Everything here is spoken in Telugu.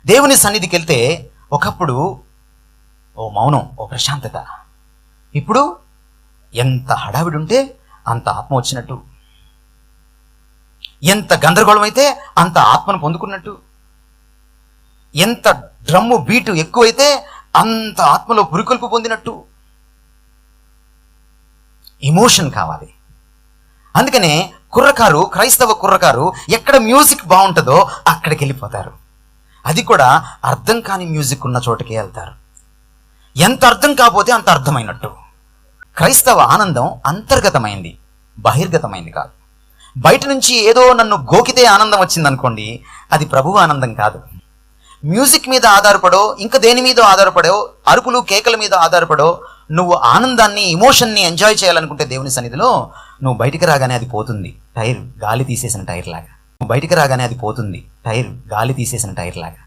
దేవుని సన్నిధికి వెళ్తే ఒకప్పుడు ఓ మౌనం, ఓ ప్రశాంతత. ఇప్పుడు ఎంత హడావిడి ఉంటే అంత ఆత్మ వచ్చినట్టు, ఎంత గందరగోళం అయితే అంత ఆత్మను పొందుకున్నట్టు, ఎంత డ్రమ్ము బీటు ఎక్కువైతే అంత ఆత్మలో పురికొల్పు పొందినట్టు. ఎమోషన్ కావాలి. అందుకనే క్రైస్తవ కుర్రకారు ఎక్కడ మ్యూజిక్ బాగుంటుందో అక్కడికి వెళ్ళిపోతారు. అది కూడా అర్థం కాని మ్యూజిక్ ఉన్న చోటకి వెళ్తారు. ఎంత అర్థం కాకపోతే అంత అర్థమైనట్టు. క్రైస్తవ ఆనందం అంతర్గతమైంది, బహిర్గతమైంది కాదు. బయట నుంచి ఏదో నన్ను గోకితే ఆనందం వచ్చిందనుకోండి, అది ప్రభువు ఆనందం కాదు. మ్యూజిక్ మీద ఆధారపడో, ఇంకా దేని మీద ఆధారపడో, అరుపులు కేకల మీద ఆధారపడో నువ్వు ఆనందాన్ని, ఎమోషన్ని ఎంజాయ్ చేయాలనుకుంటే దేవుని సన్నిధిలో, నువ్వు బయటికి రాగానే అది పోతుంది. గాలి తీసేసిన టైర్ లాగా.